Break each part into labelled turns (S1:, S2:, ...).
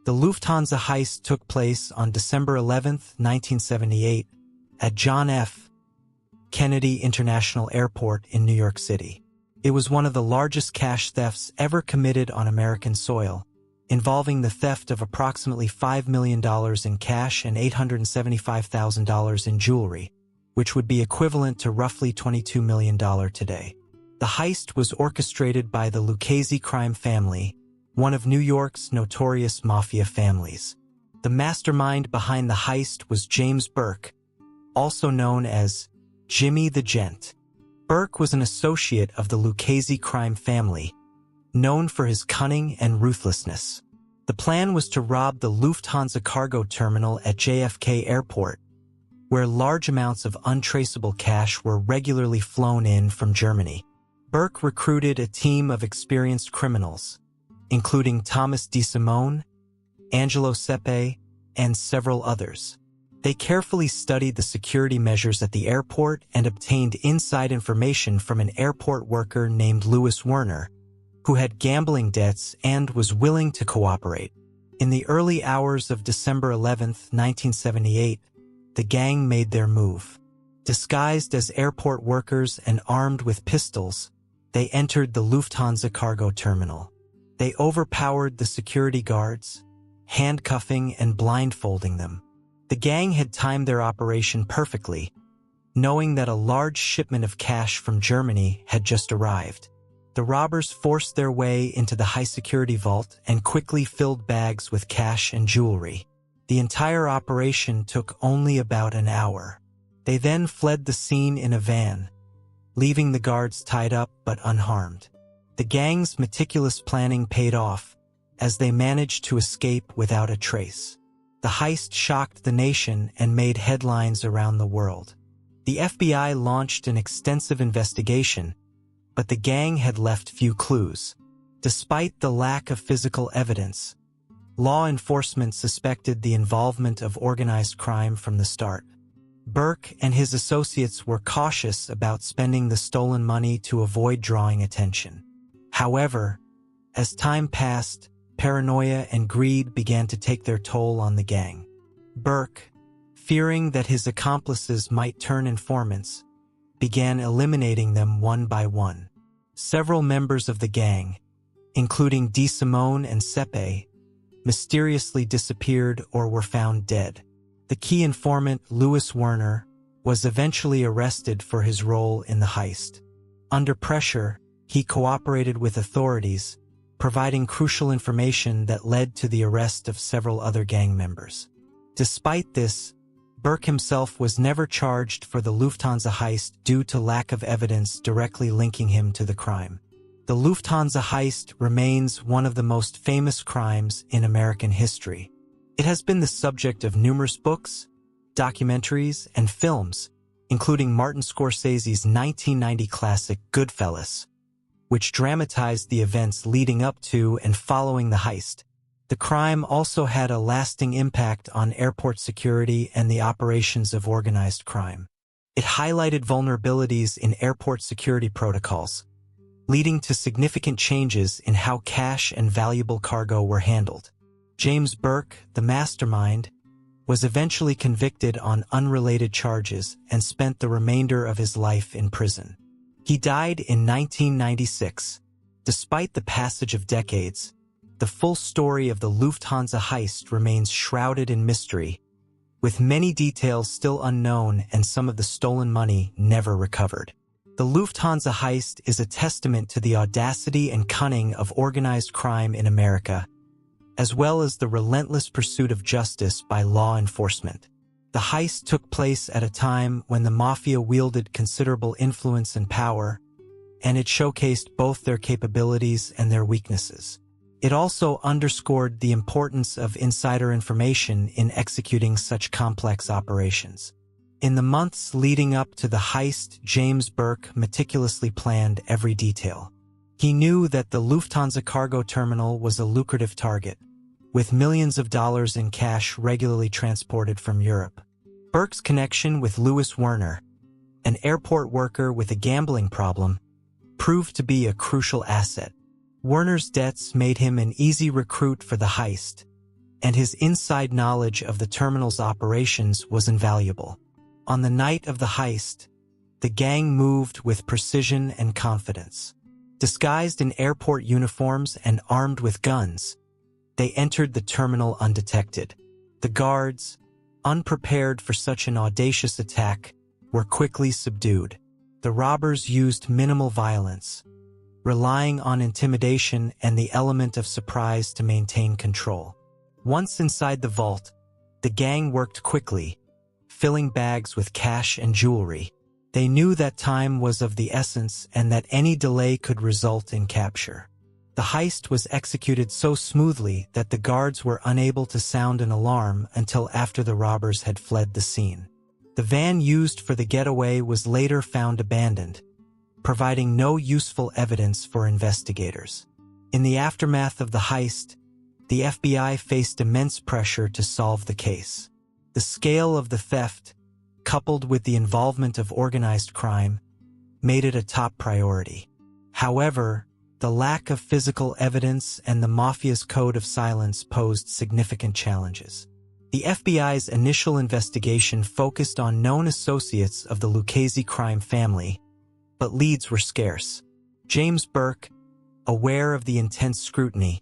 S1: The Lufthansa heist took place on December 11, 1978, at John F. Kennedy International Airport in New York City. It was one of the largest cash thefts ever committed on American soil, involving the theft of approximately $5 million in cash and $875,000 in jewelry, which would be equivalent to roughly $22 million today. The heist was orchestrated by the Lucchese crime family, one of New York's notorious mafia families. The mastermind behind the heist was James Burke, also known as Jimmy the Gent. Burke was an associate of the Lucchese crime family, known for his cunning and ruthlessness. The plan was to rob the Lufthansa cargo terminal at JFK Airport, where large amounts of untraceable cash were regularly flown in from Germany. Burke recruited a team of experienced criminals, including Thomas DeSimone, Angelo Sepe, and several others. They carefully studied the security measures at the airport and obtained inside information from an airport worker named Louis Werner, who had gambling debts and was willing to cooperate. In the early hours of December 11, 1978, the gang made their move. Disguised as airport workers and armed with pistols, they entered the Lufthansa cargo terminal. They overpowered the security guards, handcuffing and blindfolding them. The gang had timed their operation perfectly, knowing that a large shipment of cash from Germany had just arrived. The robbers forced their way into the high-security vault and quickly filled bags with cash and jewelry. The entire operation took only about an hour. They then fled the scene in a van, leaving the guards tied up but unharmed. The gang's meticulous planning paid off, as they managed to escape without a trace. The heist shocked the nation and made headlines around the world. The FBI launched an extensive investigation, but the gang had left few clues. Despite the lack of physical evidence, law enforcement suspected the involvement of organized crime from the start. Burke and his associates were cautious about spending the stolen money to avoid drawing attention. However, as time passed, paranoia and greed began to take their toll on the gang. Burke, fearing that his accomplices might turn informants, began eliminating them one by one. Several members of the gang, including DeSimone and Sepe, mysteriously disappeared or were found dead. The key informant, Louis Werner, was eventually arrested for his role in the heist. Under pressure, he cooperated with authorities, providing crucial information that led to the arrest of several other gang members. Despite this, Burke himself was never charged for the Lufthansa heist due to lack of evidence directly linking him to the crime. The Lufthansa heist remains one of the most famous crimes in American history. It has been the subject of numerous books, documentaries, and films, including Martin Scorsese's 1990 classic Goodfellas, which dramatized the events leading up to and following the heist. The crime also had a lasting impact on airport security and the operations of organized crime. It highlighted vulnerabilities in airport security protocols, leading to significant changes in how cash and valuable cargo were handled. James Burke, the mastermind, was eventually convicted on unrelated charges and spent the remainder of his life in prison. He died in 1996. Despite the passage of decades, the full story of the Lufthansa heist remains shrouded in mystery, with many details still unknown and some of the stolen money never recovered. The Lufthansa heist is a testament to the audacity and cunning of organized crime in America, as well as the relentless pursuit of justice by law enforcement. The heist took place at a time when the mafia wielded considerable influence and power, and it showcased both their capabilities and their weaknesses. It also underscored the importance of insider information in executing such complex operations. In the months leading up to the heist, James Burke meticulously planned every detail. He knew that the Lufthansa cargo terminal was a lucrative target, with millions of dollars in cash regularly transported from Europe. Burke's connection with Louis Werner, an airport worker with a gambling problem, proved to be a crucial asset. Werner's debts made him an easy recruit for the heist, and his inside knowledge of the terminal's operations was invaluable. On the night of the heist, the gang moved with precision and confidence. Disguised in airport uniforms and armed with guns, they entered the terminal undetected. The guards, unprepared for such an audacious attack, were quickly subdued. The robbers used minimal violence, relying on intimidation and the element of surprise to maintain control. Once inside the vault, the gang worked quickly, filling bags with cash and jewelry. They knew that time was of the essence and that any delay could result in capture. The heist was executed so smoothly that the guards were unable to sound an alarm until after the robbers had fled the scene. The van used for the getaway was later found abandoned, providing no useful evidence for investigators. In the aftermath of the heist, the FBI faced immense pressure to solve the case. The scale of the theft, coupled with the involvement of organized crime, made it a top priority. However, the lack of physical evidence and the mafia's code of silence posed significant challenges. The FBI's initial investigation focused on known associates of the Lucchese crime family, but leads were scarce. James Burke, aware of the intense scrutiny,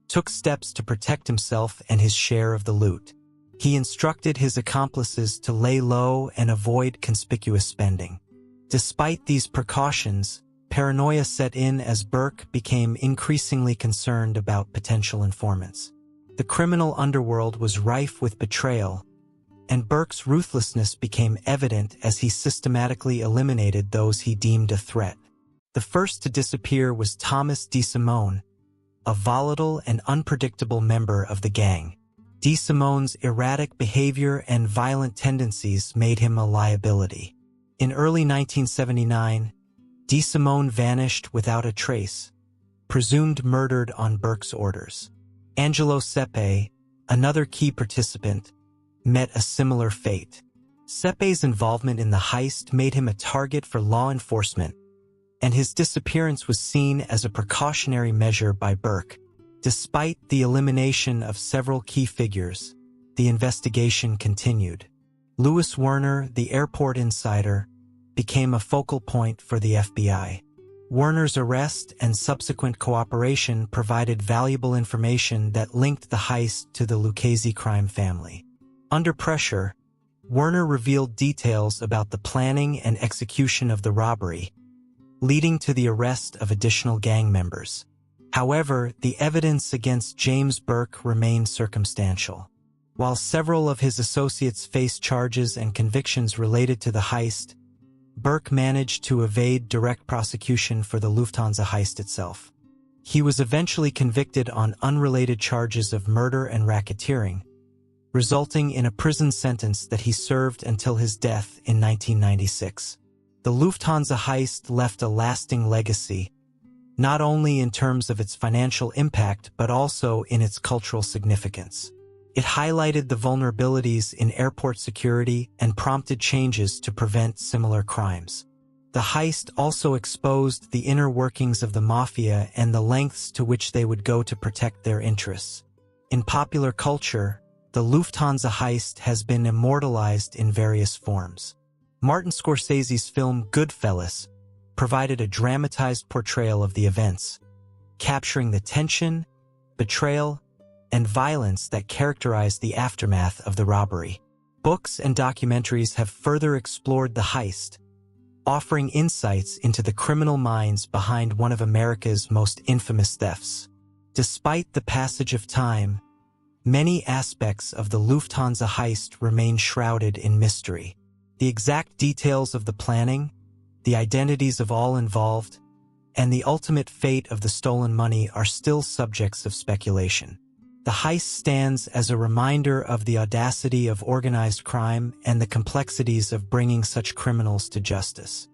S1: took steps to protect himself and his share of the loot. He instructed his accomplices to lay low and avoid conspicuous spending. Despite these precautions, paranoia set in as Burke became increasingly concerned about potential informants. The criminal underworld was rife with betrayal, and Burke's ruthlessness became evident as he systematically eliminated those he deemed a threat. The first to disappear was Thomas DeSimone, a volatile and unpredictable member of the gang. DeSimone's erratic behavior and violent tendencies made him a liability. In early 1979, DeSimone vanished without a trace, presumed murdered on Burke's orders. Angelo Sepe, another key participant, met a similar fate. Sepe's involvement in the heist made him a target for law enforcement, and his disappearance was seen as a precautionary measure by Burke. Despite the elimination of several key figures, the investigation continued. Louis Werner, the airport insider, became a focal point for the FBI. Werner's arrest and subsequent cooperation provided valuable information that linked the heist to the Lucchese crime family. Under pressure, Werner revealed details about the planning and execution of the robbery, leading to the arrest of additional gang members. However, the evidence against James Burke remained circumstantial. While several of his associates faced charges and convictions related to the heist, Burke managed to evade direct prosecution for the Lufthansa heist itself. He was eventually convicted on unrelated charges of murder and racketeering, resulting in a prison sentence that he served until his death in 1996. The Lufthansa heist left a lasting legacy, not only in terms of its financial impact but also in its cultural significance. It highlighted the vulnerabilities in airport security and prompted changes to prevent similar crimes. The heist also exposed the inner workings of the mafia and the lengths to which they would go to protect their interests. In popular culture, the Lufthansa heist has been immortalized in various forms. Martin Scorsese's film Goodfellas provided a dramatized portrayal of the events, capturing the tension, betrayal, and violence that characterized the aftermath of the robbery. Books and documentaries have further explored the heist, offering insights into the criminal minds behind one of America's most infamous thefts. Despite the passage of time, many aspects of the Lufthansa heist remain shrouded in mystery. The exact details of the planning, the identities of all involved, and the ultimate fate of the stolen money are still subjects of speculation. The heist stands as a reminder of the audacity of organized crime and the complexities of bringing such criminals to justice.